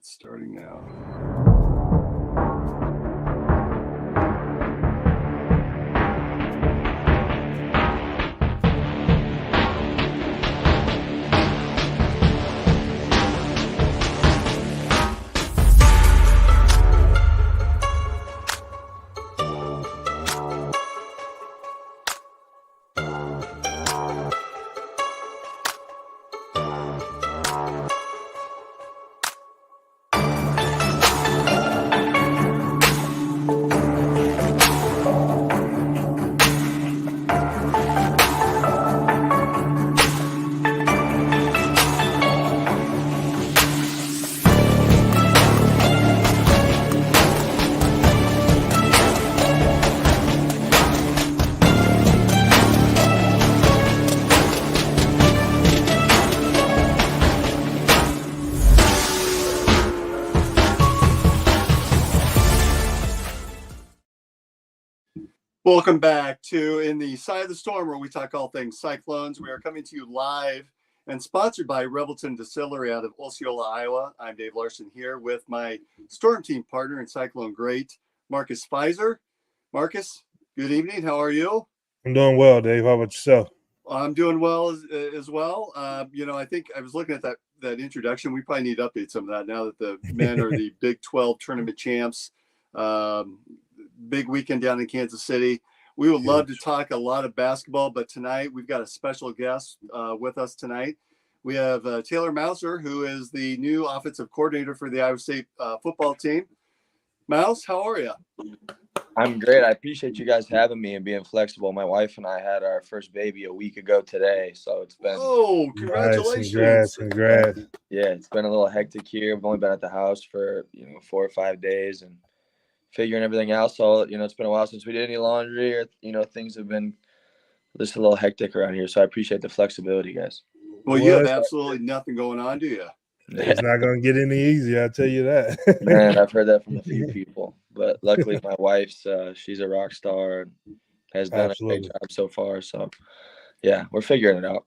Starting now. Welcome back to In the Side of the Storm, where we talk all things Cyclones. We are coming to you live and sponsored by Revelton Distillery out of Osceola, Iowa. I'm Dave Larson here with my Storm Team partner and Cyclone great, Marcus Pfizer. Marcus, good evening. How are you? I'm doing well, Dave. How about yourself? I'm doing well as well. I think I was looking at that introduction. We probably need to update some of that now that the men are the Big 12 tournament champs. Big weekend down in Kansas City. We would love to talk a lot of basketball, but tonight we've got a special guest with us tonight. We have Taylor Mouser, who is the new offensive coordinator for the Iowa State football team. Mouse, how are you? I'm great. I appreciate you guys having me and being flexible. My wife and I had our first baby a week ago today, so it's been congratulations! Nice. Congrats. Yeah, it's been a little hectic here. I've only been at the house for 4 or 5 days and figuring everything out. So it's been a while since we did any laundry, or things have been just a little hectic around here. So I appreciate the flexibility, guys. Well, you have absolutely nothing going on, do you? It's not going to get any easier, I'll tell you that. Man, I've heard that from a few people. But luckily, my wife's she's a rock star and has done a great job so far. So, yeah, we're figuring it out.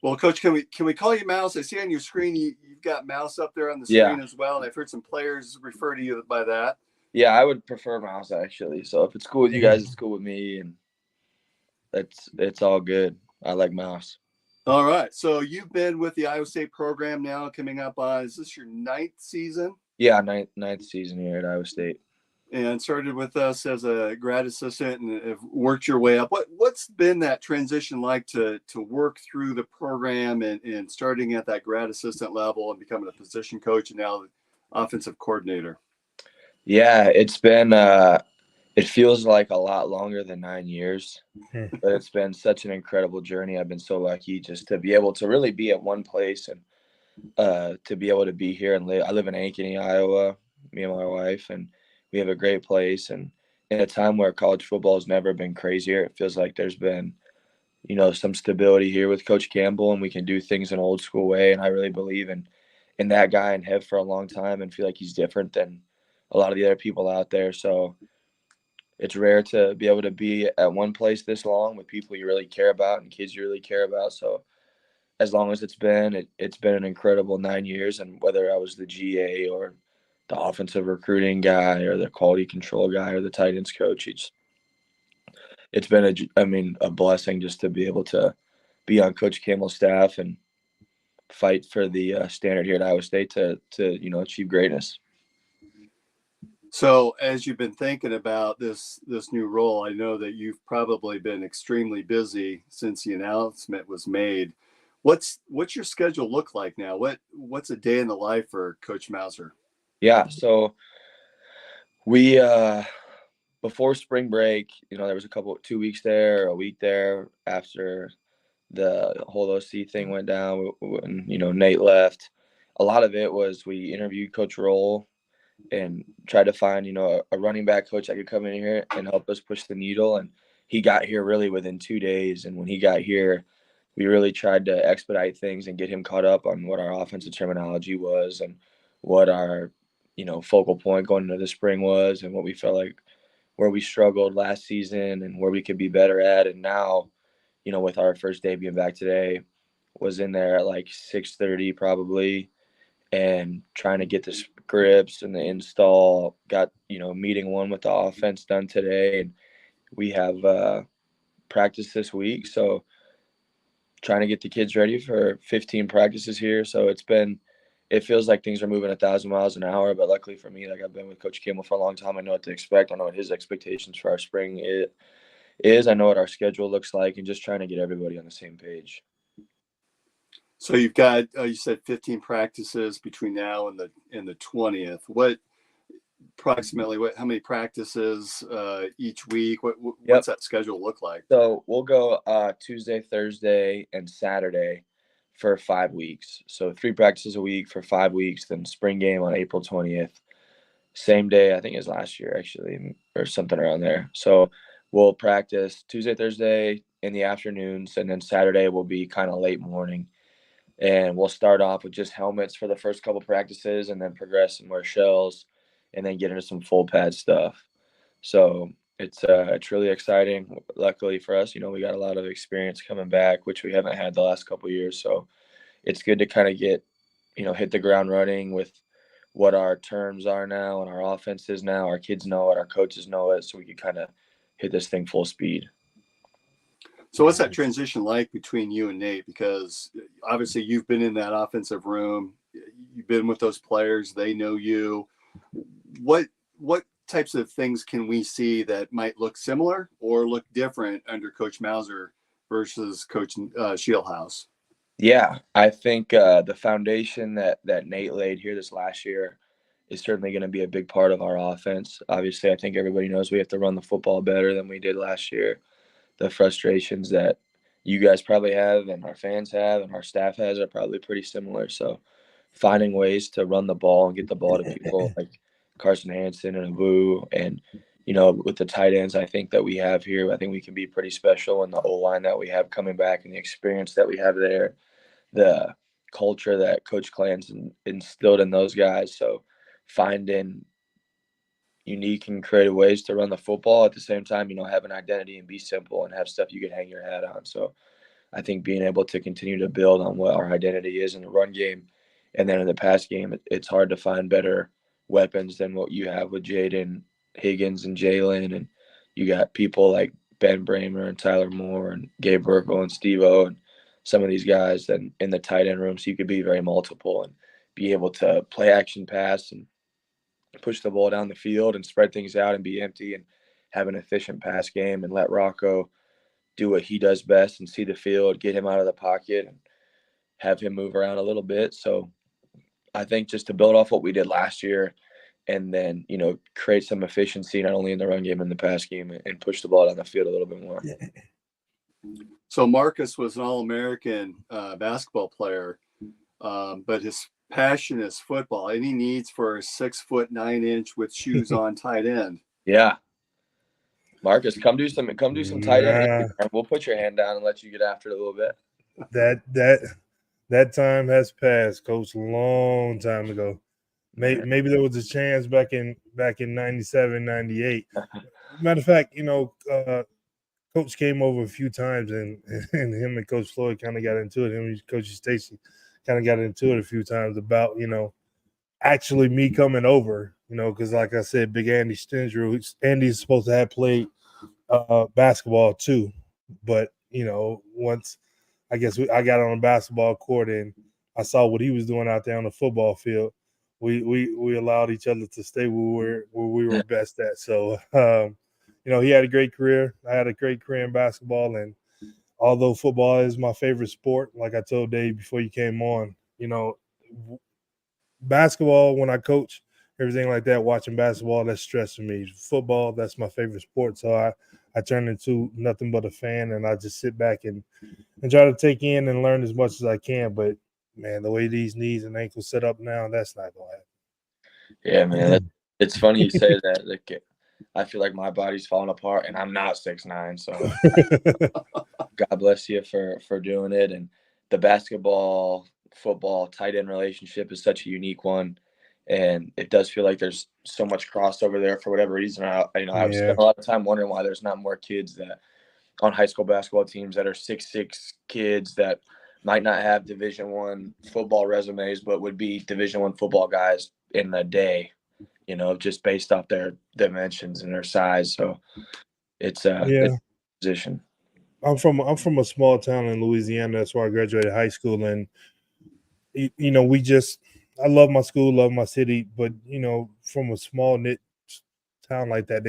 Well, Coach, can we call you Mouse? I see on your screen you've got Mouse up there on the screen as well, and I've heard some players refer to you by that. Yeah, I would prefer Mouse, actually. So if it's cool with you guys, it's cool with me, and it's all good. I like Mouse. All right. So you've been with the Iowa State program now coming up on, is this your 9th season? Yeah, ninth season here at Iowa State. And started with us as a grad assistant and have worked your way up. What's been that transition like to work through the program and starting at that grad assistant level and becoming a position coach and now the offensive coordinator? Yeah, it's been it feels like a lot longer than 9 years, but it's been such an incredible journey. I've been so lucky just to be able to really be at one place and to be able to be here and live. I live in Ankeny, Iowa, me and my wife, and we have a great place. And in a time where college football has never been crazier, it feels like there's been, some stability here with Coach Campbell, and we can do things in an old school way. And I really believe in that guy and have for a long time and feel like he's different than a lot of the other people out there. So it's rare to be able to be at one place this long with people you really care about and kids you really care about. So as long as it's been an incredible 9 years, and whether I was the GA or the offensive recruiting guy or the quality control guy or the tight ends coach, it's been a blessing just to be able to be on Coach Campbell's staff and fight for the standard here at Iowa State to achieve greatness. So as you've been thinking about this new role, I know that you've probably been extremely busy since the announcement was made. What's your schedule look like now? What's a day in the life for Coach Mouser? Yeah, so we before spring break, there was 2 weeks there, a week there after the whole OC thing went down when Nate left. A lot of it was we interviewed Coach Roll and tried to find, a running back coach that could come in here and help us push the needle. And he got here really within 2 days. And when he got here, we really tried to expedite things and get him caught up on what our offensive terminology was and what our, focal point going into the spring was and what we felt like where we struggled last season and where we could be better at. And now, with our first day being back today, was in there at like 6:30 probably, and trying to get this grips and the install. Got, meeting one with the offense done today, and we have practice this week. So trying to get the kids ready for 15 practices here. So it feels like things are moving 1,000 miles an hour. But luckily for me, like, I've been with Coach Kimmel for a long time. I know what to expect. I know what his expectations for our spring is. I know what our schedule looks like, and just trying to get everybody on the same page. So you've got, you said 15 practices between now and the 20th. What approximately, how many practices each week? What's that schedule look like? So we'll go Tuesday, Thursday, and Saturday for 5 weeks. So 3 practices a week for 5 weeks, then spring game on April 20th. Same day, I think, as last year, actually, or something around there. So we'll practice Tuesday, Thursday in the afternoons, and then Saturday will be kind of late morning. And we'll start off with just helmets for the first couple practices, and then progress and wear shells, and then get into some full pad stuff. So it's really exciting. Luckily for us, we got a lot of experience coming back, which we haven't had the last couple of years. So it's good to kind of get, hit the ground running with what our terms are now and our offense is now. Our kids know it, our coaches know it, so we can kind of hit this thing full speed. So what's that transition like between you and Nate? Because obviously you've been in that offensive room, you've been with those players, they know you. What types of things can we see that might look similar or look different under Coach Mauser versus Coach Shieldhouse? Yeah, I think the foundation that Nate laid here this last year is certainly going to be a big part of our offense. Obviously, I think everybody knows we have to run the football better than we did last year. The frustrations that you guys probably have and our fans have and our staff has are probably pretty similar. So finding ways to run the ball and get the ball to people like Carson Hansen and Abu, and, with the tight ends I think that we have here, I think we can be pretty special. And the O-line that we have coming back and the experience that we have there, the culture that Coach Clan's instilled in those guys. So finding unique and creative ways to run the football at the same time, have an identity and be simple and have stuff you can hang your hat on. So I think being able to continue to build on what our identity is in the run game, and then in the pass game, it's hard to find better weapons than what you have with Jaden Higgins and Jalen. And you got people like Ben Bramer and Tyler Moore and Gabe Burkle and Steve-O and some of these guys that in the tight end room. So you could be very multiple and be able to play action pass and push the ball down the field and spread things out and be empty and have an efficient pass game and let Rocco do what he does best and see the field, get him out of the pocket and have him move around a little bit. So I think just to build off what we did last year and then, create some efficiency, not only in the run game and the pass game, and push the ball down the field a little bit more. So Marcus was an All-American basketball player, but his passion is football, and he needs for a 6'9" with shoes on tight end. Yeah. Marcus, come do some tight end. We'll put your hand down and let you get after it a little bit. That time has passed, Coach, a long time ago. Maybe there was a chance back in 97, 98. Matter of fact, Coach came over a few times and him and Coach Floyd kind of got into it. Him and Coach Stacy kind of got into it a few times about, actually me coming over, because like I said, Big Andy Stensrud, Andy's supposed to have played basketball too. But, once I guess I got on a basketball court and I saw what he was doing out there on the football field, we allowed each other to stay where we were best at. So, he had a great career. I had a great career in basketball. And although football is my favorite sport, like I told Dave before you came on, basketball, when I coach, everything like that, watching basketball, that's stress for me. Football, that's my favorite sport. So I turn into nothing but a fan, and I just sit back and try to take in and learn as much as I can. But, man, the way these knees and ankles set up now, that's not going to happen. Yeah, man. It's funny you say that. Like, I feel like my body's falling apart, and I'm not 6'9", so God bless you for doing it. And the basketball, football, tight end relationship is such a unique one, and it does feel like there's so much crossover there for whatever reason. I spent a lot of time wondering why there's not more kids that on high school basketball teams that are 6'6" kids that might not have Division I football resumes, but would be Division I football guys in a day, just based off their dimensions and their size. So it's Yeah. a position. I'm from a small town in Louisiana. That's where I graduated high school, and we just I love my school, love my city, but from a small knit town like that,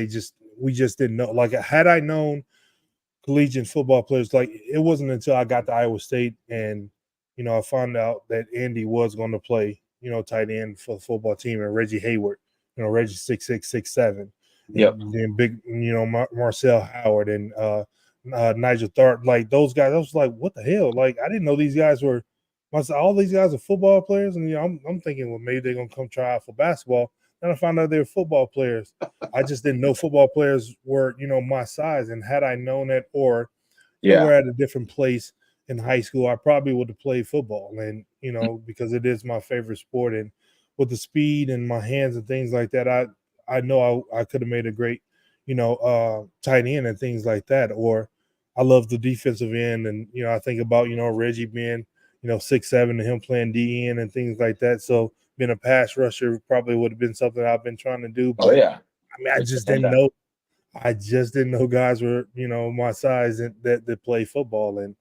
we just didn't know. Like, had I known collegiate football players, like, it wasn't until I got to Iowa State and I found out that Andy was going to play tight end for the football team, and Reggie Hayward, Reggie 6'6", 6'7", Yep. and then big Marcel Howard and Nigel Tharp, like those guys. I was like, what the hell? Like, I didn't know these guys were. All these guys are football players, and I'm thinking, well, maybe they're gonna come try out for basketball. Then I found out they were football players. I just didn't know football players were, my size. And had I known that, or we're at a different place in high school, I probably would have played football. And because it is my favorite sport, and with the speed and my hands and things like that, I know I could have made a great, tight end and things like that. Or I love the defensive end, and I think about Reggie being 6'7", and him playing DN and things like that. So being a pass rusher probably would have been something I've been trying to do. But I mean, I just didn't know. I just didn't know guys were, my size and that play football, and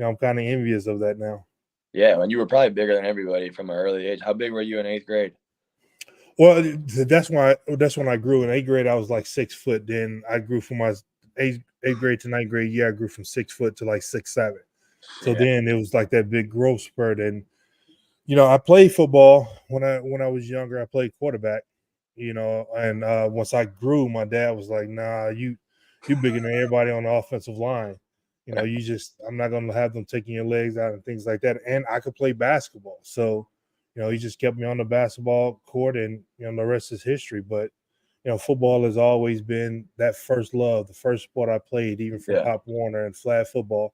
I'm kind of envious of that now. Yeah, and you were probably bigger than everybody from an early age. How big were you in 8th grade? Well, that's when I grew. In 8th grade, I was like 6 foot. Then I grew from my eighth grade to 9th grade year. I grew from 6 foot to like 6'7". So then it was like that big growth spurt. And I played football when I was younger. I played quarterback. And once I grew, my dad was like, "Nah, you bigger than everybody on the offensive line. I'm not gonna have them taking your legs out and things like that." And I could play basketball, so he just kept me on the basketball court, and the rest is history. But football has always been that first love, the first sport I played, even from Pop Warner and flag football.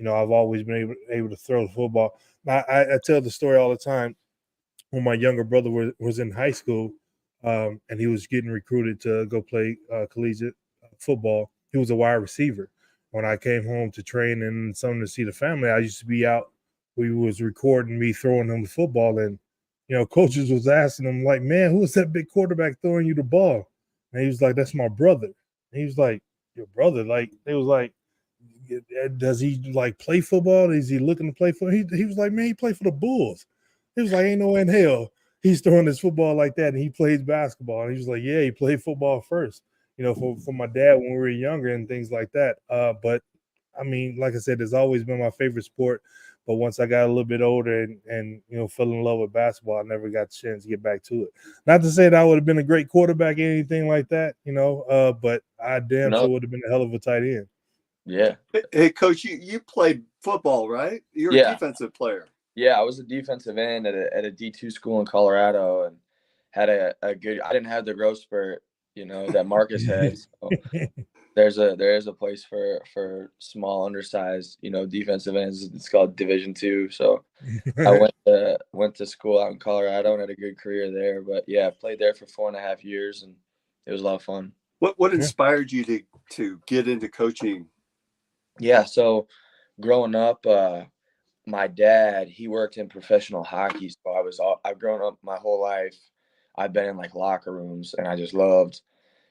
I've always been able to throw the football. I tell the story all the time. When my younger brother was in high school, and he was getting recruited to go play collegiate football, he was a wide receiver. When I came home to train and something to see the family, I used to be out. We was recording me throwing him the football, and coaches was asking him, like, "Man, who is that big quarterback throwing you the ball?" And he was like, "That's my brother." And he was like, "Your brother?" Like, they was like, "Does he like play football? Is he looking to play for?" He was like, "Man, he played for the Bulls." He was like, "Ain't no way in hell he's throwing his football like that." And he plays basketball. And he was like, "Yeah, he played football first, for my dad when we were younger and things like that." But I mean, like I said, it's always been my favorite sport. But once I got a little bit older and fell in love with basketball, I never got the chance to get back to it. Not to say that I would have been a great quarterback or anything like that, but I damn sure would have been a hell of a tight end. Yeah. Hey, Coach, you played football, right? You're a defensive player. Yeah, I was a defensive end at a D2 school in Colorado, and had a good. I didn't have the growth spurt, that Marcus had. So there is a place for small, undersized, defensive ends. It's called Division II. So I went to school out in Colorado and had a good career there. But yeah, I played there for 4.5 years, and it was a lot of fun. What inspired you to get into coaching? Yeah, so growing up, my dad, he worked in professional hockey, so I've grown up my whole life. I've been in like locker rooms, and I just loved,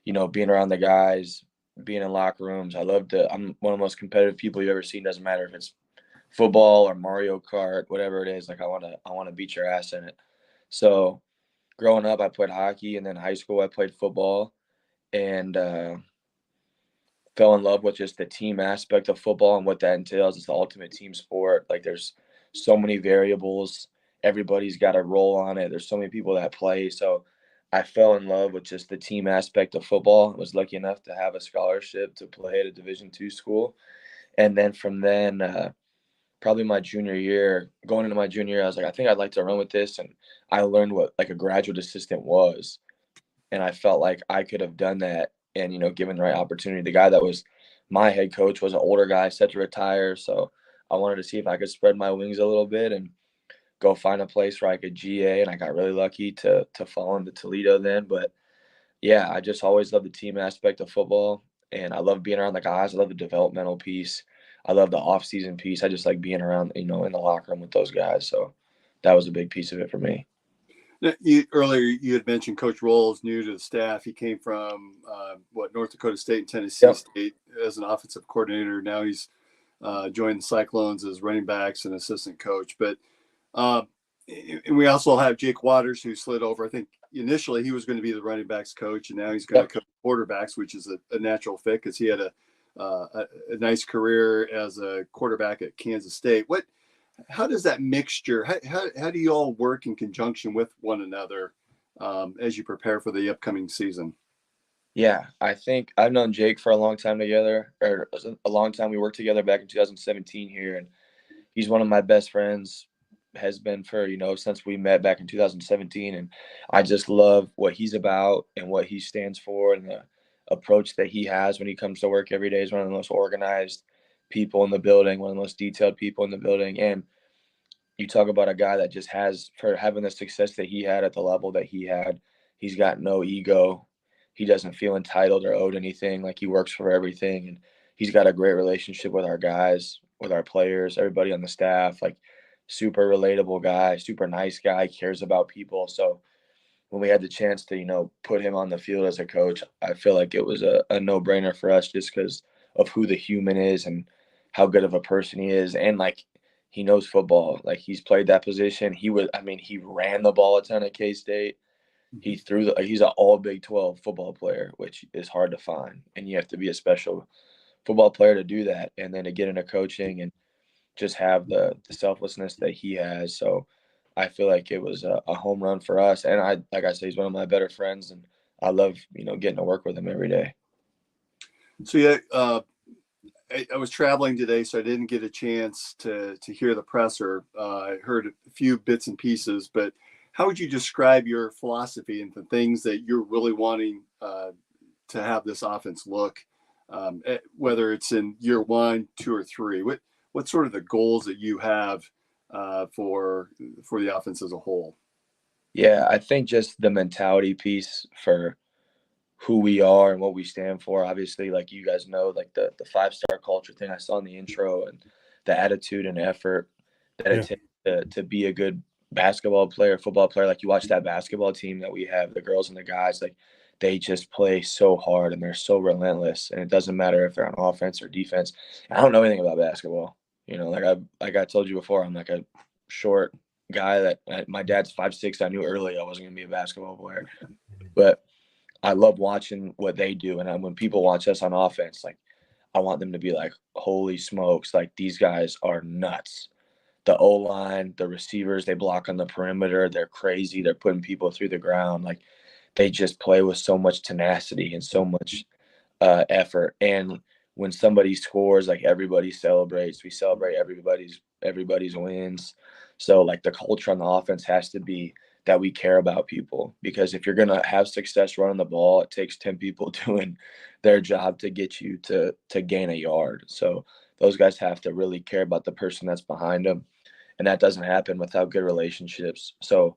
being around the guys, being in locker rooms. I'm one of the most competitive people you ever seen. Doesn't matter if it's football or Mario Kart, whatever it is. Like, I want to beat your ass in it. So growing up, I played hockey, and then high school I played football, and fell in love with just the team aspect of football and what that entails. It's the ultimate team sport. Like, there's so many variables. Everybody's got a role on it. There's so many people that play. So I fell in love with just the team aspect of football. I was lucky enough to have a scholarship to play at a Division II school. And then from then, probably my junior year, going into my junior year, I was like, I think I'd like to run with this. And I learned what like a graduate assistant was. And I felt like I could have done that, and given the right opportunity. The guy that was my head coach was an older guy, set to retire, so I wanted to see if I could spread my wings a little bit and go find a place where I could GA. And I got really lucky to fall into Toledo then. But yeah, I just always loved the team aspect of football, and I love being around the guys. I love the developmental piece. I love the off-season piece. I just like being around, in the locker room with those guys. So that was a big piece of it for me. Earlier you had mentioned Coach Roll is new to the staff. He came from North Dakota State and Tennessee Yep. State as an offensive coordinator. Now he's joined the Cyclones as running backs and assistant coach. But and we also have Jake Waters, who slid over. I think initially he was going to be the running backs coach, and now he's going to coach quarterbacks, which is a natural fit because he had a nice career as a quarterback at Kansas State. How does that mixture? How do you all work in conjunction with one another as you prepare for the upcoming season? Yeah, I think I've known Jake for a long time together, or a long time. We worked together back in 2017 here, and he's one of my best friends, has been for, since we met back in 2017. And I just love what he's about and what he stands for, and the approach that he has when he comes to work every day. Is one of the most organized people in the building, one of the most detailed people in the building. And you talk about a guy that just has, for having the success that he had at the level that he had, he's got no ego. He doesn't feel entitled or owed anything. Like, he works for everything. And he's got a great relationship with our guys, with our players, everybody on the staff. Like, super relatable guy, super nice guy, cares about people. So when we had the chance to, put him on the field as a coach, I feel like it was a no-brainer for us, just because of who the human is and how good of a person he is. And, like, he knows football. Like, he's played that position. He ran the ball a ton at K-State. He's an all Big 12 football player, which is hard to find. And you have to be a special football player to do that. And then to get into coaching and just have the selflessness that he has. So I feel like it was a home run for us. And like I say, he's one of my better friends, and I love, getting to work with him every day. So yeah, I was traveling today, so I didn't get a chance to hear the presser. I heard a few bits and pieces, but how would you describe your philosophy and the things that you're really wanting to have this offense look, whether it's in year 1, 2, or 3? What sort of the goals that you have for the offense as a whole? Yeah, I think just the mentality piece for who we are and what we stand for. Obviously, like you guys know, like the 5-star culture thing I saw in the intro, and the attitude and effort that it takes to be a good basketball player, football player. Like, you watch that basketball team that we have, the girls and the guys, like, they just play so hard and they're so relentless. And it doesn't matter if they're on offense or defense. I don't know anything about basketball. Like I told you before, I'm like a short guy that my dad's 5'6". I knew early I wasn't gonna be a basketball player, but I love watching what they do. And when people watch us on offense, like, I want them to be like, holy smokes, like, these guys are nuts. The O-line, the receivers, they block on the perimeter. They're crazy. They're putting people through the ground. Like, they just play with so much tenacity and so much effort. And when somebody scores, like, everybody celebrates. We celebrate everybody's wins. So, like, the culture on the offense has to be that we care about people, because if you're going to have success running the ball, it takes 10 people doing their job to get you to gain a yard. So those guys have to really care about the person that's behind them. And that doesn't happen without good relationships. So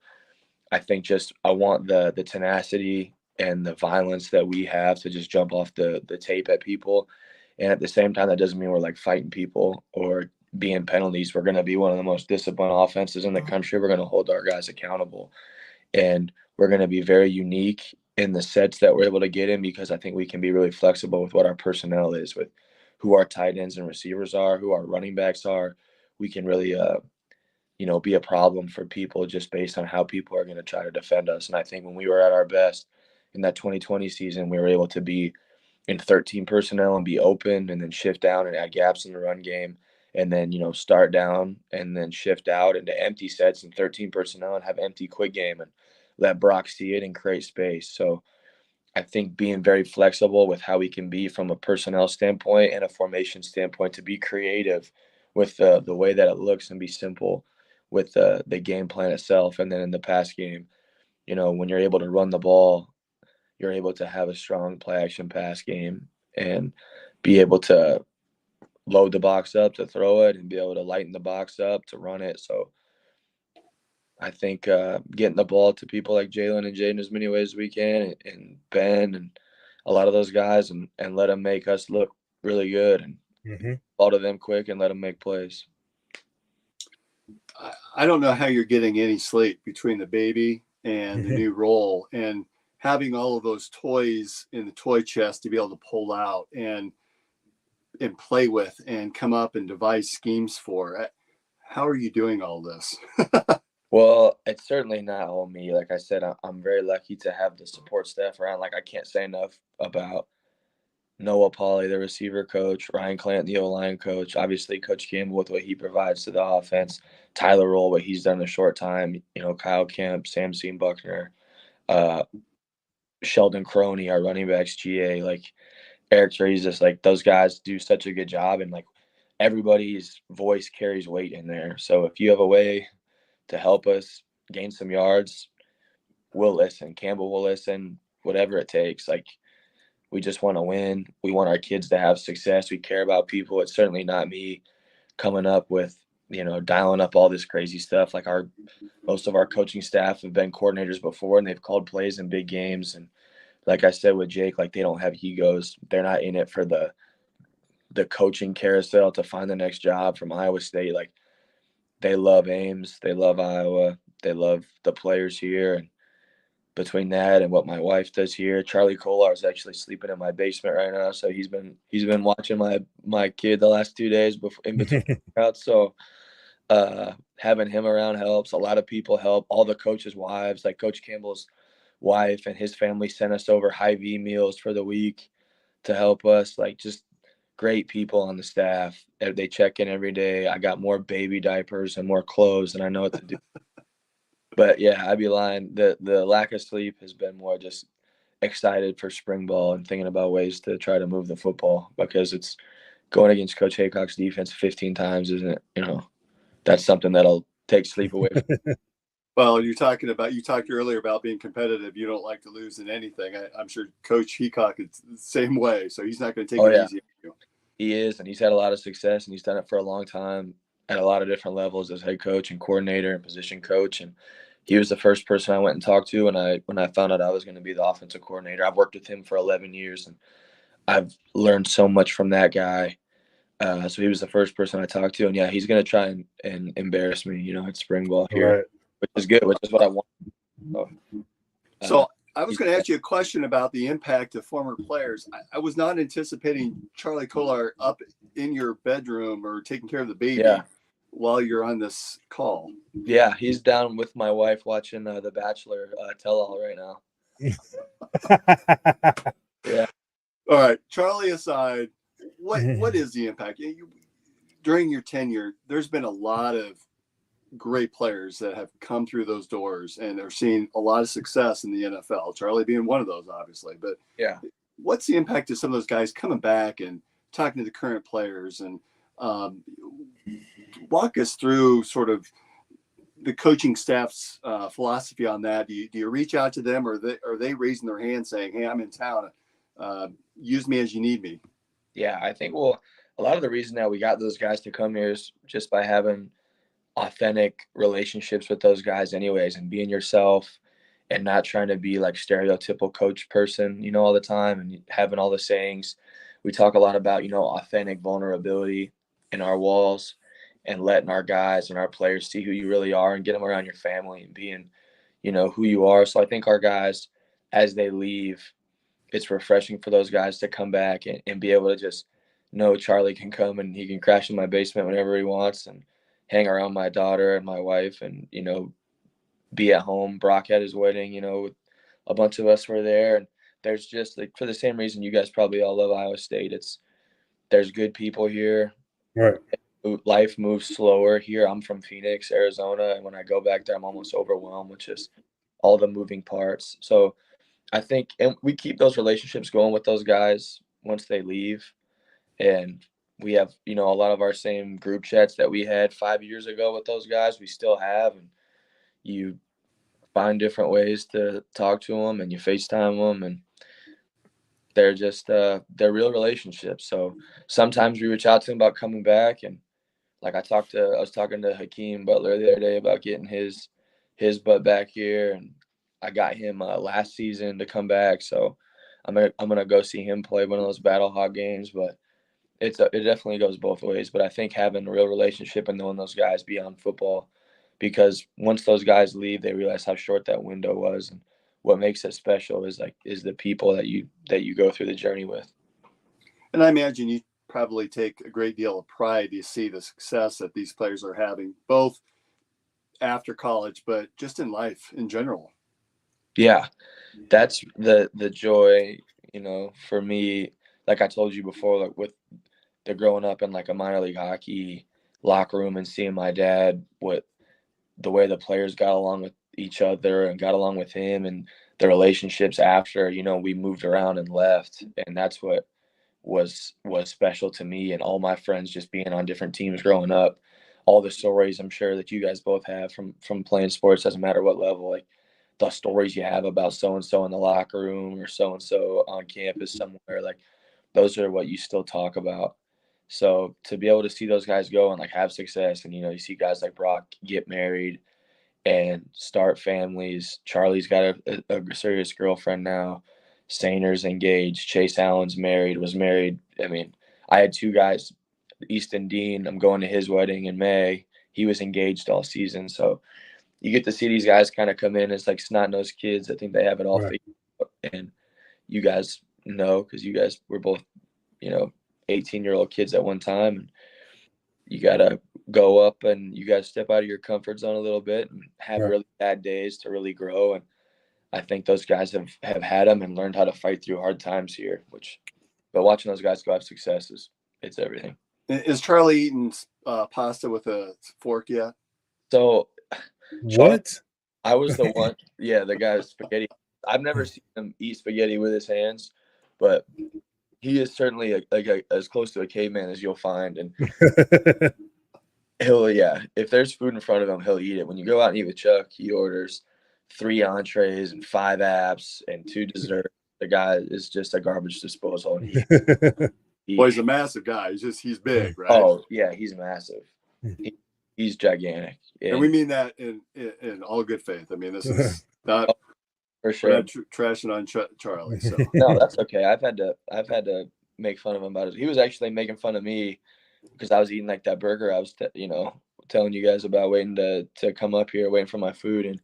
I think I want the tenacity and the violence that we have to just jump off the tape at people. And at the same time, that doesn't mean we're like fighting people or being penalties. We're going to be one of the most disciplined offenses in the country. We're going to hold our guys accountable, and we're going to be very unique in the sets that we're able to get in, because I think we can be really flexible with what our personnel is, with who our tight ends and receivers are, who our running backs are. We can really, be a problem for people just based on how people are going to try to defend us. And I think when we were at our best in that 2020 season, we were able to be in 13 personnel and be open, and then shift down and add gaps in the run game, and then, start down and then shift out into empty sets and 13 personnel and have empty quick game and let Brock see it and create space. So I think being very flexible with how we can be from a personnel standpoint and a formation standpoint, to be creative with the way that it looks and be simple with the game plan itself. And then in the pass game, when you're able to run the ball, you're able to have a strong play action pass game and be able to load the box up to throw it and be able to lighten the box up to run it. So I think getting the ball to people like Jalen and Jaden as many ways as we can, and Ben and a lot of those guys, and let them make us look really good, and ball to them quick and let them make plays. I don't know how you're getting any sleep between the baby and the new role, and having all of those toys in the toy chest to be able to pull out and play with and come up and devise schemes for. How are you doing all this? Well, it's certainly not all me. Like I said, I'm very lucky to have the support staff around. Like I can't say enough about Noah Pauly, the receiver coach, Ryan Clant, the O-line coach, obviously Coach Campbell with what he provides to the offense, Tyler Roll, what he's done in a short time, Kyle Kemp, Sam Seam Buckner, Sheldon Croney, our running backs, GA, like Eric Jesus, like those guys do such a good job, and like everybody's voice carries weight in there. So if you have a way to help us gain some yards, we'll listen. Campbell will listen, whatever it takes. Like we just want to win. We want our kids to have success. We care about people. It's certainly not me coming up with, dialing up all this crazy stuff. Like most of our coaching staff have been coordinators before, and they've called plays in big games. And like I said with Jake, like they don't have egos. They're not in it for the coaching carousel to find the next job from Iowa State. Like they love Ames, they love Iowa, they love the players here. And between that and what my wife does here, Charlie Kolar is actually sleeping in my basement right now. So he's been watching my kid the last 2 days before in between workouts. So having him around helps. A lot of people help. All the coaches' wives, like Coach Campbell's wife and his family, sent us over Hy-Vee meals for the week to help us. Like just great people on the staff. They check in every day. I got more baby diapers and more clothes than I know what to do. But yeah, I'd be lying. The lack of sleep has been more just excited for spring ball and thinking about ways to try to move the football, because it's going against Coach Haycock's defense 15 times, isn't it? That's something that'll take sleep away. Well, you talked earlier about being competitive. You don't like to lose in anything. I'm sure Coach Heacock is the same way, so he's not going to take it easy on you. He is, and he's had a lot of success, and he's done it for a long time at a lot of different levels as head coach and coordinator and position coach. And he was the first person I went and talked to when I found out I was going to be the offensive coordinator. I've worked with him for 11 years, and I've learned so much from that guy. So he was the first person I talked to, and yeah, he's going to try and embarrass me, at spring ball here, Right. which is good, which is what I want. So I was going to ask you a question about the impact of former players. I was not anticipating Charlie Kolar up in your bedroom or taking care of the baby while you're on this call. Yeah, he's down with my wife watching The Bachelor tell-all right now. Yeah. All right, Charlie aside, what is the impact? During your tenure, there's been a lot of great players that have come through those doors and are seeing a lot of success in the NFL. Charlie being one of those, obviously. But yeah, what's the impact of some of those guys coming back and talking to the current players, and walk us through sort of the coaching staff's philosophy on that? Do you reach out to them, or are they raising their hand saying, "Hey, I'm in town. Use me as you need me"? Yeah, I think a lot of the reason that we got those guys to come here is just by having authentic relationships with those guys anyways, and being yourself and not trying to be like stereotypical coach person, all the time, and having all the sayings. We talk a lot about, authentic vulnerability in our walls and letting our guys and our players see who you really are and get them around your family and being, who you are. So I think our guys, as they leave, it's refreshing for those guys to come back and be able to just know Charlie can come and he can crash in my basement whenever he wants and hang around my daughter and my wife and, be at home. Brock had his wedding, a bunch of us were there. And there's just like, for the same reason you guys probably all love Iowa State, there's good people here. Right. Life moves slower here. I'm from Phoenix, Arizona. And when I go back there, I'm almost overwhelmed with just all the moving parts. So I think, and we keep those relationships going with those guys once they leave. And we have, a lot of our same group chats that we had 5 years ago with those guys, we still have. And you find different ways to talk to them and you FaceTime them, and they're just, they're real relationships. So sometimes we reach out to them about coming back. And like I was talking to Hakeem Butler the other day about getting his butt back here. And I got him last season to come back. So I'm gonna go see him play one of those Battle Hawk games. But it definitely goes both ways. But I think having a real relationship and knowing those guys beyond football because once those guys leave, they realize how short that window was, and what makes it special is the people that you go through the journey with. And I imagine you probably take a great deal of pride to see the success that these players are having, both after college, but just in life in general. Yeah, that's the joy, for me. Like I told you before, like with the growing up in like a minor league hockey locker room and seeing my dad, the way the players got along with each other and got along with him, and the relationships after, we moved around and left, and that's what was special to me, and all my friends just being on different teams growing up. All the stories I'm sure that you guys both have from playing sports, doesn't matter what level, like the stories you have about so and so in the locker room or so and so on campus somewhere, like those are what you still talk about. So to be able to see those guys go and like have success, and you see guys like Brock get married and start families. Charlie's got a serious girlfriend now. Sainer's engaged. Chase Allen's was married. I mean, I had two guys, Easton Dean. I'm going to his wedding in May. He was engaged all season. So you get to see these guys kind of come in as like snot-nosed kids that think they have it all figured out. And you guys know, because you guys were both, 18-year-old kids at one time. And you got to go up and you got to step out of your comfort zone a little bit and have really bad days to really grow. And I think those guys have had them and learned how to fight through hard times here, but watching those guys go have success it's everything. Is Charlie eating pasta with a fork yet? So what? I was the one. Yeah, the guy with spaghetti. I've never seen him eat spaghetti with his hands, but he is certainly as close to a caveman as you'll find. And if there's food in front of him, he'll eat it. When you go out and eat with Chuck, he orders 3 entrees and 5 apps and 2 desserts. The guy is just a garbage disposal. Well, he's a massive guy. He's big, right? Oh yeah, he's massive. He's gigantic. And we mean that in all good faith. I mean, this is not for sure. We're not trashing on Charlie. So no, that's okay. I've had to make fun of him about it. He was actually making fun of me because I was eating like that burger I was telling you guys about, waiting to come up here, waiting for my food, and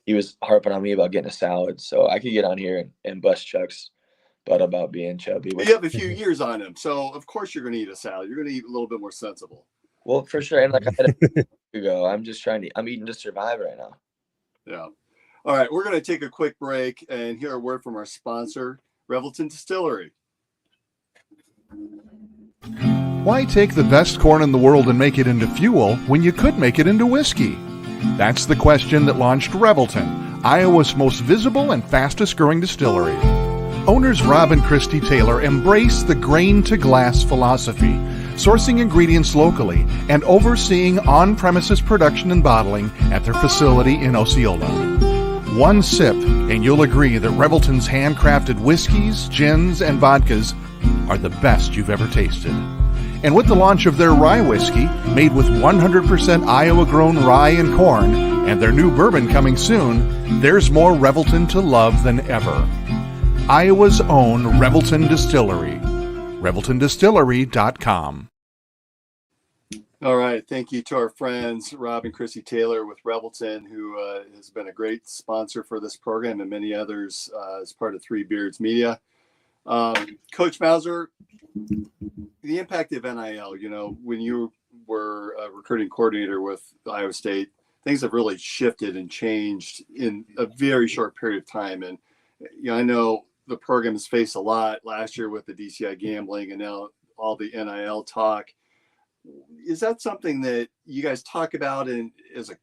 he was harping on me about getting a salad. So I could get on here and bust Chuck's butt about being chubby. You have a few years on him, so of course you're going to eat a salad. You're going to eat a little bit more sensible. Well, for sure. And like I had a go, I'm eating to survive right now. Yeah. All right, we're going to take a quick break and hear a word from our sponsor, Revelton Distillery. Why take the best corn in the world and make it into fuel when you could make it into whiskey? That's the question that launched Revelton, Iowa's most visible and fastest growing distillery. Owners Rob and Christy Taylor embrace the grain-to-glass philosophy, sourcing ingredients locally and overseeing on-premises production and bottling at their facility in Osceola. One sip, and you'll agree that Revelton's handcrafted whiskeys, gins, and vodkas are the best you've ever tasted. And with the launch of their rye whiskey, made with 100% Iowa-grown rye and corn, and their new bourbon coming soon, there's more Revelton to love than ever. Iowa's own Revelton Distillery. ReveltonDistillery.com. All right. Thank you to our friends, Rob and Chrissy Taylor with Revelton, who has been a great sponsor for this program and many others as part of Three Beards Media. Coach Mauser, the impact of NIL, when you were a recruiting coordinator with Iowa State, things have really shifted and changed in a very short period of time. And, I know the program has faced a lot last year with the DCI gambling and now all the NIL talk. Is that something that you guys talk about and as a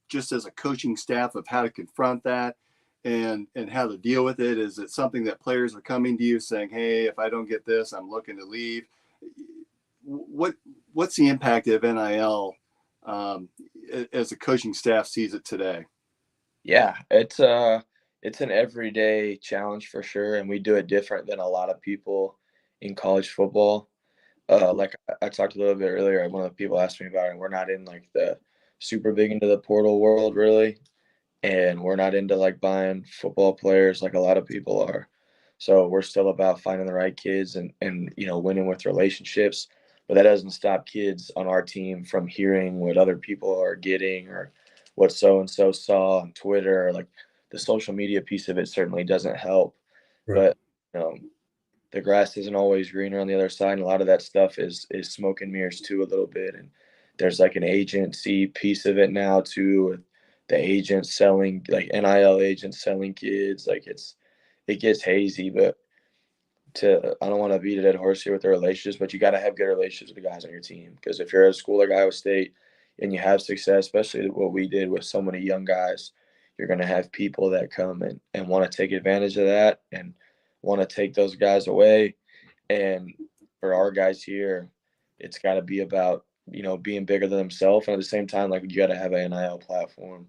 coaching staff of how to confront that and how to deal with it? Is it something that players are coming to you saying, hey, if I don't get this, I'm looking to leave? What's the impact of NIL as the coaching staff sees it today? Yeah, it's an everyday challenge for sure, and we do it different than a lot of people in college football. Like I talked a little bit earlier, one of the people asked me about it, and we're not in like the super big into the portal world really, and we're not into like buying football players like a lot of people are. So we're still about finding the right kids and winning with relationships. But that doesn't stop kids on our team from hearing what other people are getting or what so and so saw on Twitter. Like the social media piece of it certainly doesn't help, Right. but you know, the grass isn't always greener on the other side, and a lot of that stuff is smoke and mirrors too a little bit. And there's like an agency piece of it now too, with the agents selling, like NIL agents selling kids. Like it gets hazy, but I don't want to beat a dead horse here with the relationships, but you got to have good relationships with the guys on your team, because if you're at a school like Iowa State and you have success, especially what we did with so many young guys, you're going to have people that come and want to take advantage of that and want to take those guys away. And for our guys here, it's got to be about, being bigger than themselves. And at the same time, like, you got to have an NIL platform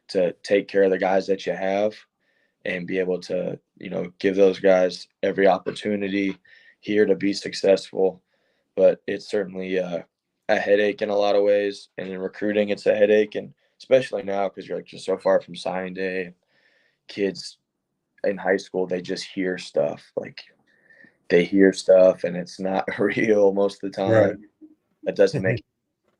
to take care of the guys that you have and be able to, give those guys every opportunity here to be successful. But it's certainly a headache in a lot of ways. And in recruiting, it's a headache. And especially now, because you're like just so far from signing day, kids in high school, they just hear stuff. Like, they hear stuff and it's not real most of the time. Right. That doesn't make it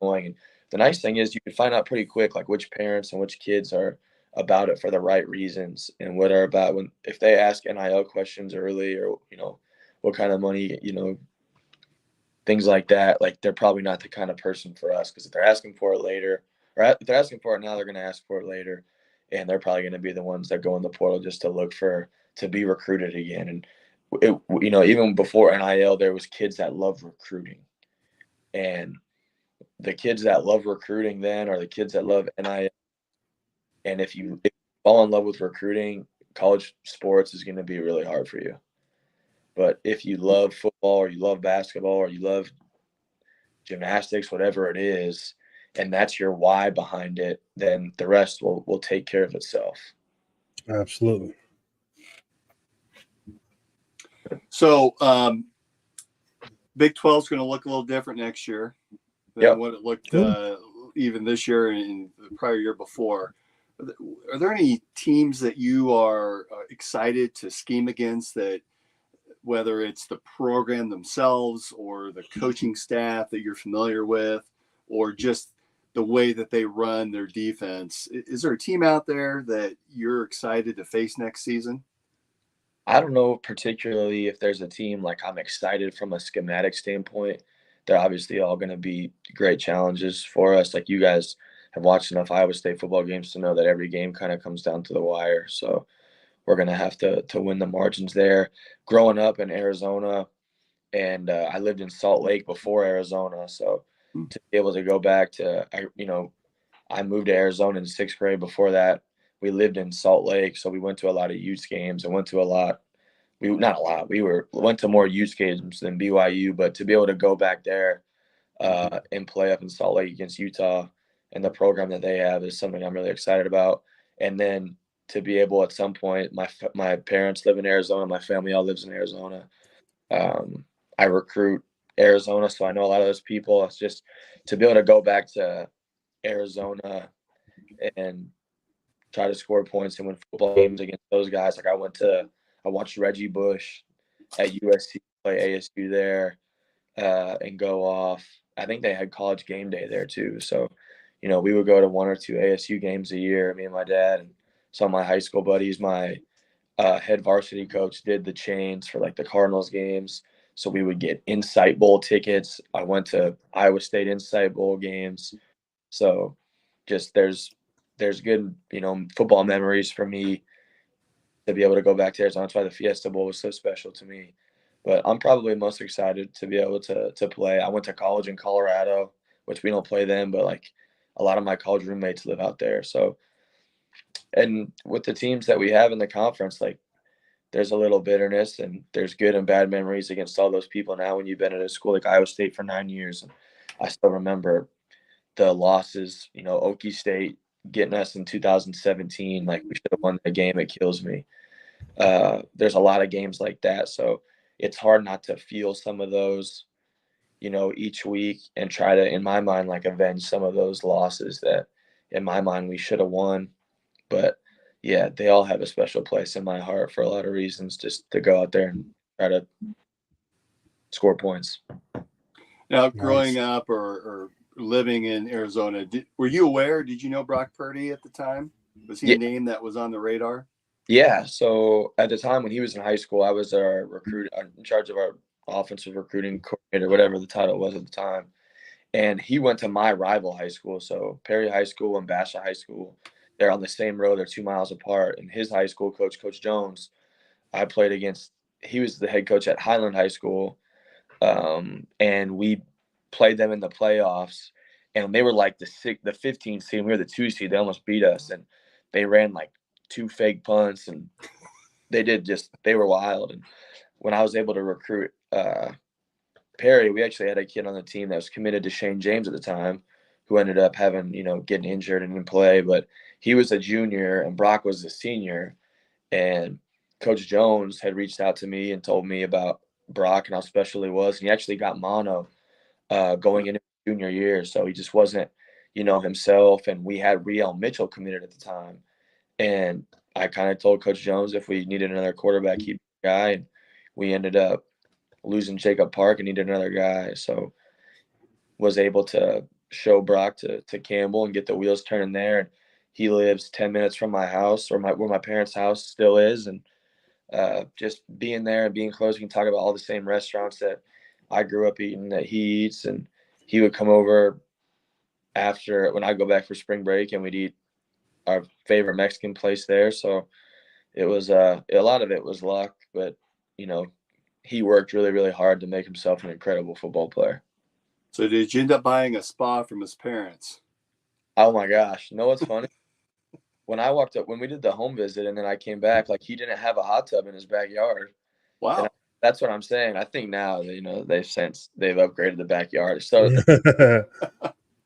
annoying. And the nice thing is you can find out pretty quick, like, which parents and which kids are about it for the right reasons, and what are about if they ask NIL questions early, or, what kind of money, things like that, like, they're probably not the kind of person for us, because if they're asking for it later, or if they're asking for it now, they're going to ask for it later, and they're probably going to be the ones that go in the portal just to look to be recruited again. And even before NIL, there was kids that love recruiting, and the kids that love recruiting then are the kids that love NIL. And if you fall in love with recruiting, college sports is going to be really hard for you. But if you love football, or you love basketball, or you love gymnastics, whatever it is, and that's your why behind it, then the rest will take care of itself. Absolutely. So Big 12 is going to look a little different next year than what it looked even this year and the prior year before. Are there any teams that you are excited to scheme against, that whether it's the program themselves or the coaching staff that you're familiar with, or just the way that they run their defense? Is there a team out there that you're excited to face next season? I don't know particularly if there's a team like I'm excited from a schematic standpoint. They're obviously all going to be great challenges for us. Like, you guys have watched enough Iowa State football games to know that every game kind of comes down to the wire. So we're going to have to win the margins there. Growing up in Arizona, and I lived in Salt Lake before Arizona. So to be able to go back to, I moved to Arizona in 6th grade. Before that, we lived in Salt Lake. So we went to a lot of youth games and went to a lot. Not a lot. We went to more youth games than BYU, but to be able to go back there and play up in Salt Lake against Utah and the program that they have is something I'm really excited about. And then to be able at some point, my parents live in Arizona, my family all lives in Arizona. I recruit Arizona, so I know a lot of those people. It's just to be able to go back to Arizona and try to score points and win football games against those guys. Like, I watched Reggie Bush at USC play ASU there and go off. I think they had College Game Day there too. So, we would go to 1 or 2 ASU games a year, me and my dad and some of my high school buddies. My head varsity coach did the chains for like the Cardinals games. So we would get Insight Bowl tickets. I went to Iowa State Insight Bowl games. So just there's good, football memories for me to be able to go back to Arizona. That's why the Fiesta Bowl was so special to me. But I'm probably most excited to be able to play. I went to college in Colorado, which we don't play them, but like a lot of my college roommates live out there. So, and with the teams that we have in the conference, like, there's a little bitterness and there's good and bad memories against all those people now when you've been at a school like Iowa State for 9 years. And I still remember the losses, Okie State getting us in 2017. Like, we should have won that game. It kills me. There's a lot of games like that. So it's hard not to feel some of those, each week and try to, in my mind, like, avenge some of those losses that in my mind we should have won. But yeah, they all have a special place in my heart for a lot of reasons, just to go out there and try to score points. Now, growing up or living in Arizona, were you aware? Did you know Brock Purdy at the time? Was he a name that was on the radar? Yeah. So at the time when he was in high school, I was our recruit in charge of our offensive recruiting coordinator, whatever the title was at the time. And he went to my rival high school. So Perry High School and Basha High School, they're on the same road. They're 2 miles apart. And his high school coach, Coach Jones, I played against. He was the head coach at Highland High School. And we played them in the playoffs. And they were like the 15th seed. We were the 2 seed. They almost beat us. And they ran like 2 fake punts. And they were wild. And when I was able to recruit Perry, we actually had a kid on the team that was committed to Shane James at the time, who ended up having, getting injured and didn't play. But he was a junior and Brock was a senior. And Coach Jones had reached out to me and told me about Brock and how special he was. And he actually got mono going into junior year. So he just wasn't, himself. And we had Riel Mitchell committed at the time. And I kind of told Coach Jones if we needed another quarterback, he'd be the guy. And we ended up losing Jacob Park and needed another guy. So was able to show Brock to Campbell and get the wheels turning there. And he lives 10 minutes from my house, or where my parents' house still is. And just being there and being close, we can talk about all the same restaurants that I grew up eating that he eats. And he would come over after when I go back for spring break, and we'd eat our favorite Mexican place there. So it was a lot of it was luck, but he worked really, really hard to make himself an incredible football player. So did you end up buying a spa from his parents? Oh my gosh. No, what's funny? When we did the home visit and then I came back, like he didn't have a hot tub in his backyard. Wow. That's what I'm saying. I think now, they've upgraded the backyard. So,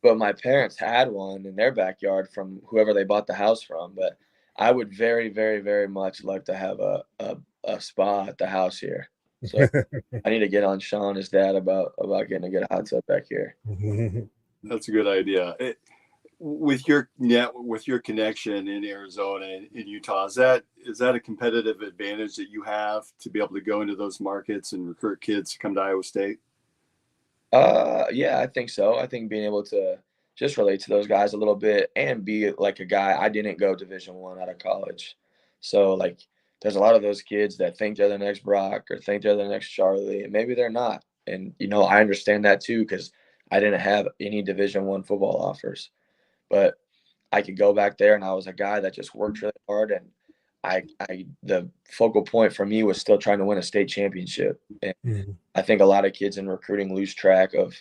but my parents had one in their backyard from whoever they bought the house from. But I would very, very, very much like to have a spa at the house here. So I need to get on Sean, his dad, about getting a good hot tub back here. That's a good idea. With your connection in Arizona and in Utah, is that a competitive advantage that you have to be able to go into those markets and recruit kids to come to Iowa State? Yeah, I think so. I think being able to just relate to those guys a little bit and be like a guy. I didn't go Division I out of college, so like there's a lot of those kids that think they're the next Brock or think they're the next Charlie, and maybe they're not. And I understand that too, because I didn't have any Division I football offers, but I could go back there and I was a guy that just worked really hard, and the focal point for me was still trying to win a state championship. And I think a lot of kids in recruiting lose track of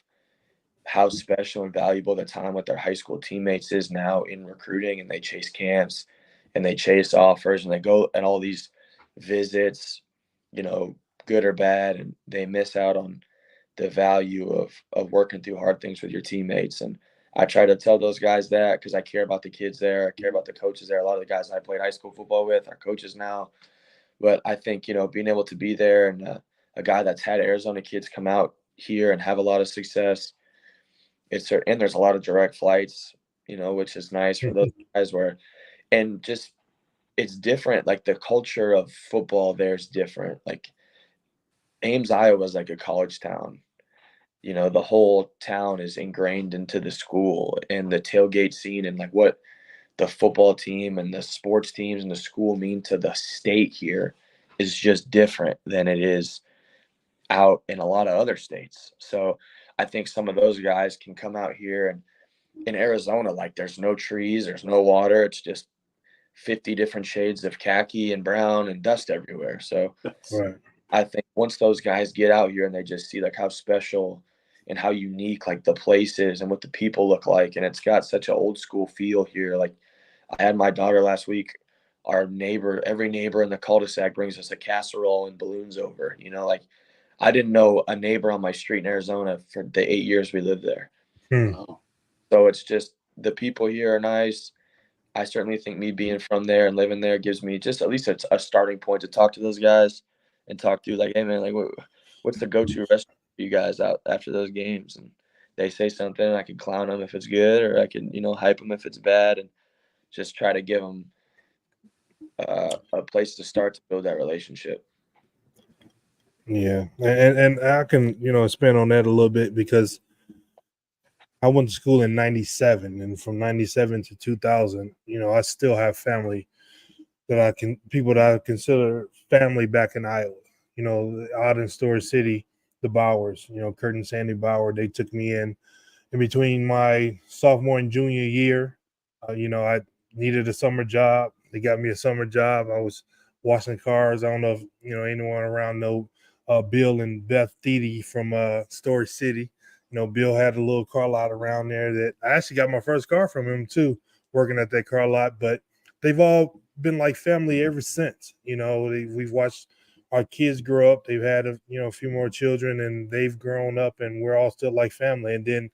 how special and valuable the time with their high school teammates is now in recruiting, and they chase camps and they chase offers and they go at all these visits, good or bad, and they miss out on the value of working through hard things with your teammates. And I try to tell those guys that because I care about the kids there. I care about the coaches there. A lot of the guys I played high school football with are coaches now. But I think, being able to be there and a guy that's had Arizona kids come out here and have a lot of success, and there's a lot of direct flights, which is nice for those guys and just it's different. Like the culture of football there is different. Like Ames, Iowa is like a college town. The whole town is ingrained into the school and the tailgate scene and like what the football team and the sports teams and the school mean to the state here is just different than it is out in a lot of other states. So I think some of those guys can come out here, and in Arizona, like there's no trees, there's no water. It's just 50 different shades of khaki and brown and dust everywhere. So Right. I think once those guys get out here and they just see like how special and how unique like the place is and what the people look like, and it's got such an old school feel here. Like I had my daughter last week. Every neighbor in the cul-de-sac brings us a casserole and balloons over. Like I didn't know a neighbor on my street in Arizona for the 8 years we lived there. Wow. So it's just the people here are nice. I certainly think me being from there and living there gives me just at least a starting point to talk to those guys and talk through like, hey man, like what's the go-to restaurant for you guys out after those games? And they say something, and I can clown them if it's good, or I can, hype them if it's bad, and just try to give them a place to start to build that relationship. Yeah, and I can expand on that a little bit because I went to school in 97, and from 97 to 2000, I still have family people that I consider family back in Iowa. Out in Storage City, the Bowers, Kurt and Sandy Bauer, they took me in between my sophomore and junior year. I needed a summer job. They got me a summer job. I was washing cars. I don't know if anyone around know Bill and Beth Thede from Storage City. Bill had a little car lot around there that I actually got my first car from him too, working at that car lot. But they've all been like family ever since. We've watched our kids grow up. They've had a few more children, and they've grown up, and we're all still like family. And then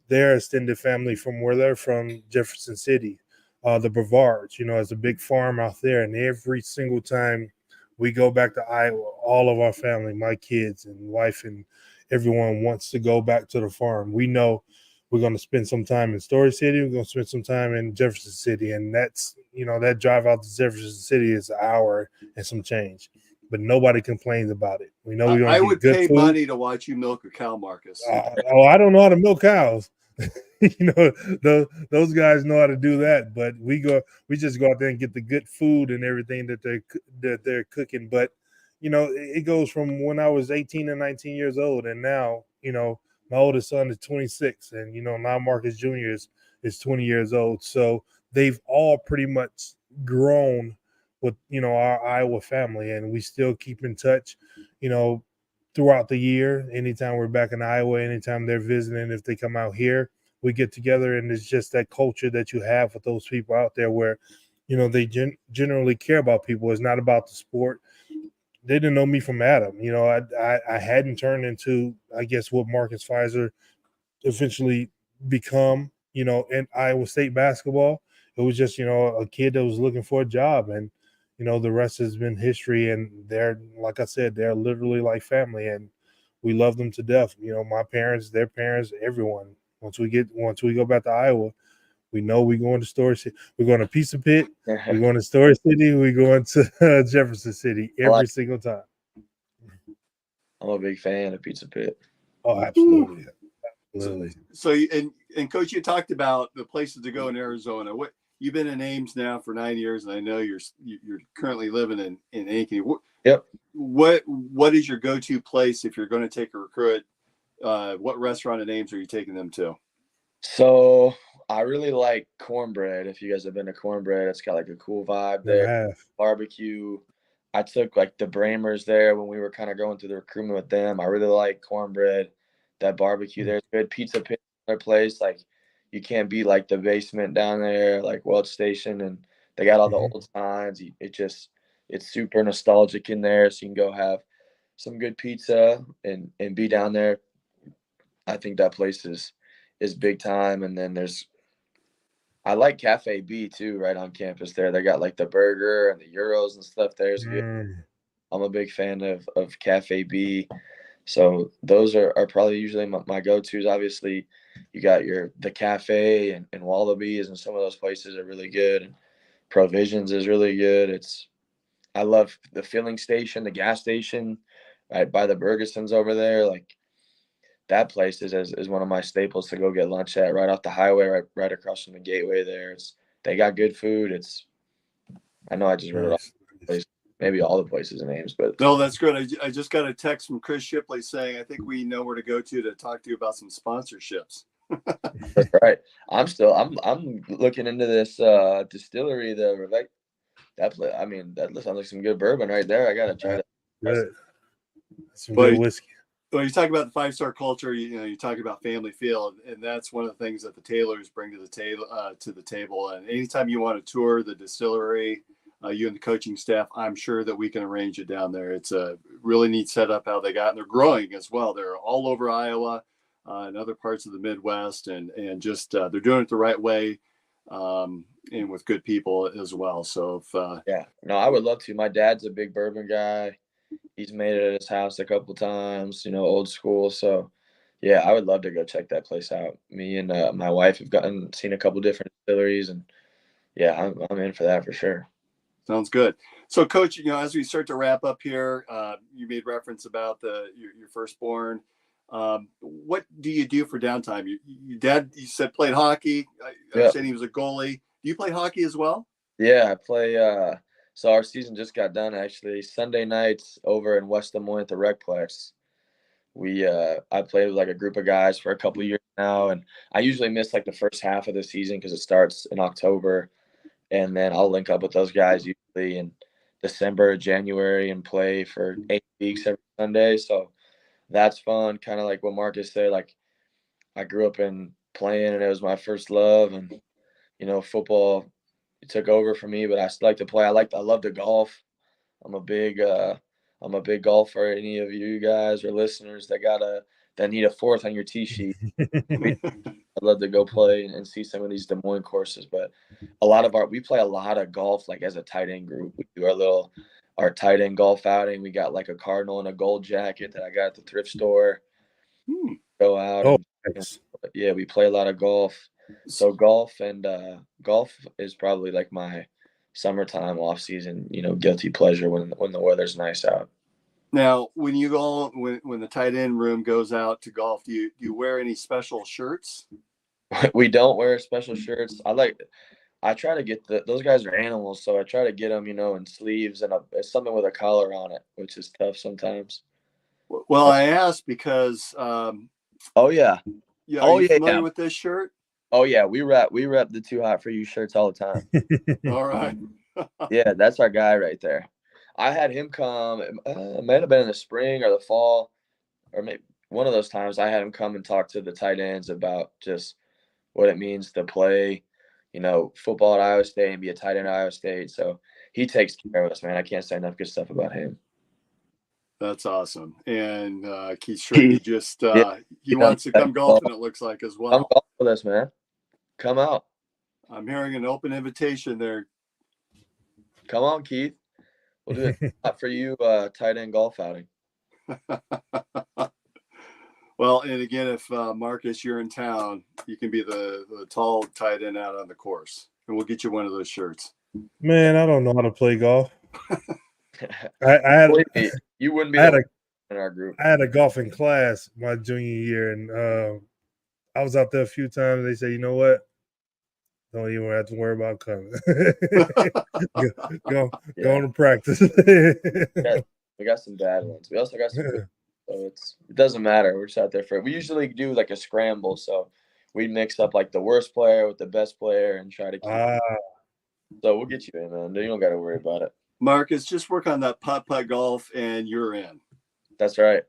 their extended family from where they're from, Jefferson City, the Brevards, it's a big farm out there. And every single time we go back to Iowa, all of our family, my kids and wife and everyone wants to go back to the farm. We know we're going to spend some time in Storage City. We're going to spend some time in Jefferson City. And that's, that drive out to Jefferson City is an hour and some change. But nobody complains about it. We know we're going to get good food. I would pay money to watch you milk a cow, Marcus. I don't know how to milk cows. Those guys know how to do that, but we just go out there and get the good food and everything that they're cooking. But it goes from when I was 18 and 19 years old, and now my oldest son is 26, and now Marcus Jr. is 20 years old. So they've all pretty much grown with our Iowa family, and we still keep in touch throughout the year. Anytime we're back in Iowa, anytime they're visiting, if they come out here, we get together, and it's just that culture that you have with those people out there where, they generally care about people. It's not about the sport. They didn't know me from Adam. I hadn't turned into, I guess, what Marcus Fizer eventually become, in Iowa State basketball. It was just, a kid that was looking for a job, and, the rest has been history. And they're, like I said, they're literally like family, and we love them to death. My parents, their parents, everyone. Once we go back to Iowa, we know we're going to Storage City. We're going to Pizza Pit. We're going to Storage City. We're going to Jefferson City every single time. I'm a big fan of Pizza Pit. Oh, absolutely. Absolutely. So and Coach, you talked about the places to go in Arizona. You've been in Ames now for 9 years, and I know you're currently living in Ankeny. Yep. What is your go-to place if you're going to take a recruit? What restaurant in Ames are you taking them to? So I really like Cornbread. If you guys have been to Cornbread, it's got like a cool vibe there. Barbecue. I took like the Bramers there when we were kind of going through the recruitment with them. I really like Cornbread. That barbecue there's good. Pizza Pit, their place. Like you can't beat like the basement down there, like Welch Station, and they got all the old signs. It's super nostalgic in there, so you can go have some good pizza and be down there. I think that place is big time. And then I like Cafe B too, right on campus there. They got like the burger and the gyros and stuff there is good. I'm a big fan of Cafe B. So those are probably usually my go-tos. Obviously, you got the cafe and Wallabies, and some of those places are really good. And Provisions is really good. I love the filling station, the gas station, right by the Bergesons over there. Like that place is one of my staples to go get lunch at, right off the highway, right across from the gateway there. They got good food. I know I just read it off the place, maybe all the places and names, but no, that's good. I just got a text from Chris Shipley saying I think we know where to go to talk to you about some sponsorships. That's right. I'm looking into this distillery, that sounds like some good bourbon right there. I gotta try that. Good. Some good whiskey. When you talk about the 5-star culture, you talk about family feel, and that's one of the things that the Taylors bring to the table. And anytime you want to tour the distillery, you and the coaching staff, I'm sure that we can arrange it down there. It's a really neat setup how they got, and they're growing as well. They're all over Iowa and other parts of the Midwest, and just they're doing it the right way, and with good people as well. So I would love to. My dad's a big bourbon guy. He's made it at his house a couple times, old school. So, yeah, I would love to go check that place out. Me and my wife have seen a couple different distilleries, and yeah, I'm in for that for sure. Sounds good. So, Coach, as we start to wrap up here, you made reference about your firstborn. What do you do for downtime? Your dad, you said, played hockey. I Yeah. understand he was a goalie. Do you play hockey as well? Yeah, I play. So our season just got done actually. Sunday nights over in West Des Moines at the Recplex. I played with like a group of guys for a couple of years now, and I usually miss like the first half of the season because it starts in October, and then I'll link up with those guys usually in December, January, and play for 8 weeks every Sunday. So that's fun. Kind of like what Marcus said. Like I grew up in playing, and it was my first love, and football it took over for me. But I still like to play. I love to golf. I'm a big golfer. Any of you guys or listeners that need a fourth on your tee sheet, I'd love to go play and see some of these Des Moines courses. But we play a lot of golf like as a tight end group. We do our tight end golf outing. We got like a Cardinal and a gold jacket that I got at the thrift store. Go out Oh, and nice. yeah, we play a lot of golf. So golf is probably like my summertime off season, guilty pleasure when the weather's nice out. Now, when you go when the tight end room goes out to golf, do you wear any special shirts? We don't wear special shirts. I try to get those guys are animals, so I try to get them, in sleeves and something with a collar on it, which is tough sometimes. Well, I asked because Oh yeah. are you familiar with this shirt? Oh yeah, we rep the Too Hot for You shirts all the time. All right. Yeah, that's our guy right there. I had him come. It might have been in the spring or the fall, or maybe one of those times. I had him come and talk to the tight ends about just what it means to play, football at Iowa State and be a tight end at Iowa State. So he takes care of us, man. I can't say enough good stuff about him. That's awesome. And Keith Shrimpy just he wants to come golfing, it looks like, as well. Come golf with us, man. Come out. I'm hearing an open invitation there. Come on, Keith. We'll do it for you, tight end golf outing. Well, and again, if Marcus, you're in town, you can be the tall tight end out on the course, and we'll get you one of those shirts. Man, I don't know how to play golf. You wouldn't be in our group. I had a golfing class my junior year, and I was out there a few times. They say, you know what? Don't even have to worry about coming. go on to practice. We got some bad ones. We also got some good ones, so it doesn't matter. We're just out there we usually do like a scramble. So we mix up like the worst player with the best player and try to keep So we'll get you in, man. You don't got to worry about it. Marcus, just work on that putt golf and you're in. That's right.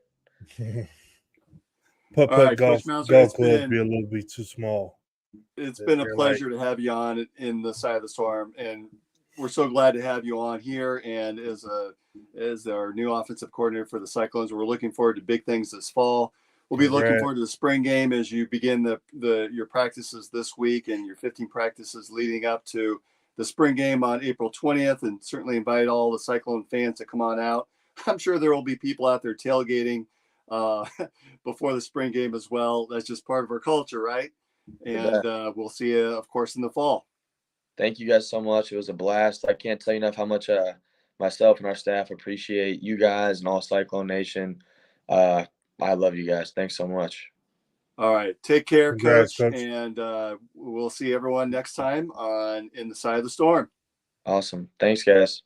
Putt golf club be a little bit too small. It's been a pleasure to have you on in the Side of the Storm, and we're so glad to have you on here. And as our new offensive coordinator for the Cyclones, we're looking forward to big things this fall. We'll be looking forward to the spring game as you begin your practices this week and your 15 practices leading up to the spring game on April 20th, and certainly invite all the Cyclone fans to come on out. I'm sure there will be people out there tailgating before the spring game as well. That's just part of our culture, right? And we'll see you, of course, in the fall. Thank you guys so much. It was a blast. I can't tell you enough how much myself and our staff appreciate you guys and all Cyclone Nation. I love you guys. Thanks so much. All right. Take care, Coach. And we'll see everyone next time on In the Side of the Storm. Awesome. Thanks, guys.